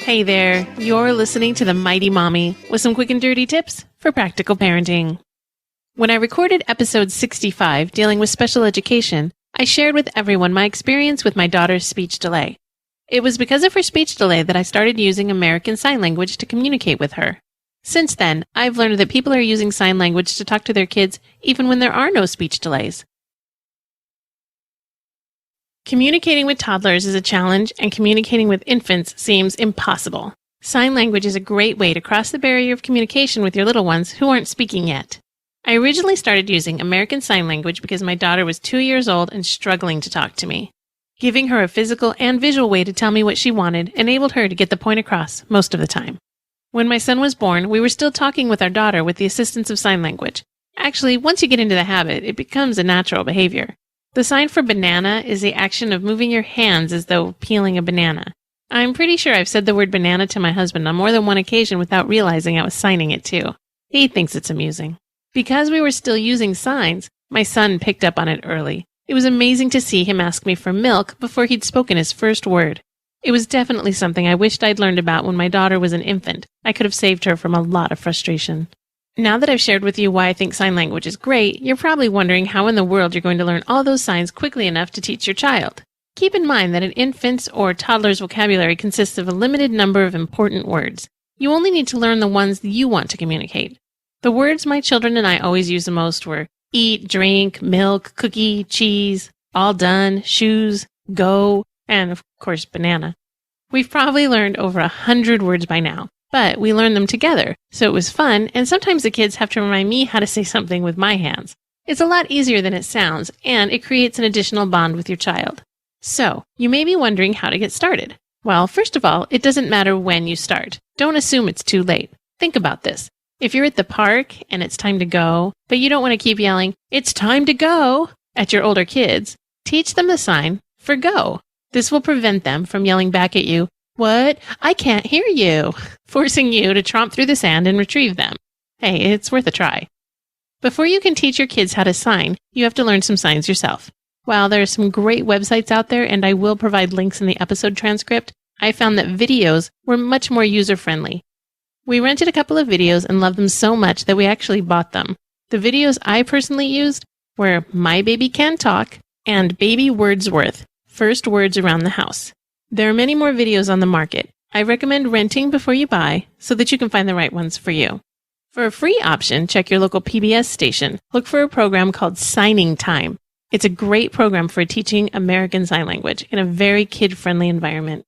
Hey there, you're listening to The Mighty Mommy with some quick and dirty tips for practical parenting. When I recorded episode 65, dealing with special education, I shared with everyone my experience with my daughter's speech delay. It was because of her speech delay that I started using American Sign Language to communicate with her. Since then, I've learned that people are using sign language to talk to their kids even when there are no speech delays. Communicating with toddlers is a challenge, and communicating with infants seems impossible. Sign language is a great way to cross the barrier of communication with your little ones who aren't speaking yet. I originally started using American Sign Language because my daughter was 2 years old and struggling to talk to me. Giving her a physical and visual way to tell me what she wanted enabled her to get the point across most of the time. When my son was born, we were still talking with our daughter with the assistance of sign language. Actually, once you get into the habit, it becomes a natural behavior. The sign for banana is the action of moving your hands as though peeling a banana. I'm pretty sure I've said the word banana to my husband on more than one occasion without realizing I was signing it too. He thinks it's amusing. Because we were still using signs, my son picked up on it early. It was amazing to see him ask me for milk before he'd spoken his first word. It was definitely something I wished I'd learned about when my daughter was an infant. I could have saved her from a lot of frustration. Now that I've shared with you why I think sign language is great, you're probably wondering how in the world you're going to learn all those signs quickly enough to teach your child. Keep in mind that an infant's or toddler's vocabulary consists of a limited number of important words. You only need to learn the ones that you want to communicate. The words my children and I always used the most were eat, drink, milk, cookie, cheese, all done, shoes, go, and of course banana. We've probably learned over 100 words by now. But we learned them together, so it was fun, and sometimes the kids have to remind me how to say something with my hands. It's a lot easier than it sounds, and it creates an additional bond with your child. So, you may be wondering how to get started. Well, first of all, it doesn't matter when you start. Don't assume it's too late. Think about this. If you're at the park and it's time to go, but you don't want to keep yelling, "It's time to go," at your older kids, teach them the sign for go. This will prevent them from yelling back at you, "What? I can't hear you," forcing you to tromp through the sand and retrieve them. Hey, it's worth a try. Before you can teach your kids how to sign, you have to learn some signs yourself. While there are some great websites out there, and I will provide links in the episode transcript, I found that videos were much more user-friendly. We rented a couple of videos and loved them so much that we actually bought them. The videos I personally used were My Baby Can Talk and Baby Wordsworth, First Words Around the House. There are many more videos on the market. I recommend renting before you buy so that you can find the right ones for you. For a free option, check your local PBS station. Look for a program called Signing Time. It's a great program for teaching American Sign Language in a very kid-friendly environment.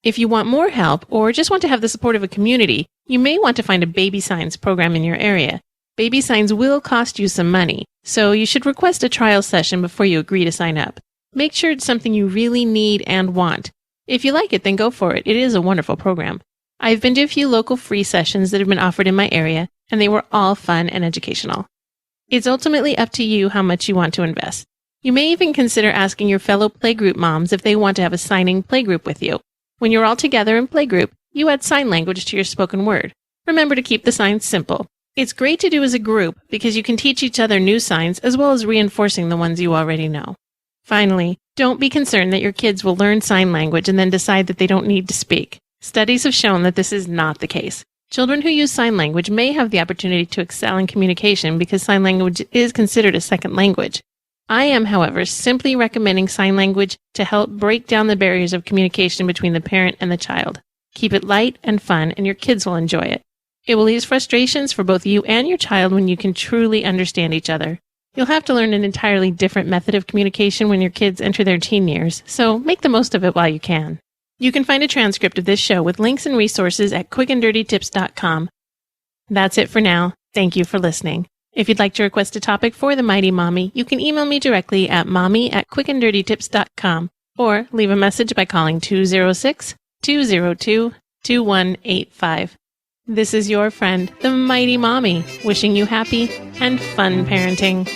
If you want more help or just want to have the support of a community, you may want to find a baby signs program in your area. Baby signs will cost you some money, so you should request a trial session before you agree to sign up. Make sure it's something you really need and want. If you like it, then go for it. It is a wonderful program. I've been to a few local free sessions that have been offered in my area, and they were all fun and educational. It's ultimately up to you how much you want to invest. You may even consider asking your fellow playgroup moms if they want to have a signing playgroup with you. When you're all together in playgroup, you add sign language to your spoken word. Remember to keep the signs simple. It's great to do as a group because you can teach each other new signs as well as reinforcing the ones you already know. Finally, don't be concerned that your kids will learn sign language and then decide that they don't need to speak. Studies have shown that this is not the case. Children who use sign language may have the opportunity to excel in communication because sign language is considered a second language. I am, however, simply recommending sign language to help break down the barriers of communication between the parent and the child. Keep it light and fun, and your kids will enjoy it. It will ease frustrations for both you and your child when you can truly understand each other. You'll have to learn an entirely different method of communication when your kids enter their teen years, so make the most of it while you can. You can find a transcript of this show with links and resources at quickanddirtytips.com. That's it for now. Thank you for listening. If you'd like to request a topic for the Mighty Mommy, you can email me directly at mommy@quickanddirtytips.com or leave a message by calling 206-202-2185. This is your friend, the Mighty Mommy, wishing you happy and fun parenting.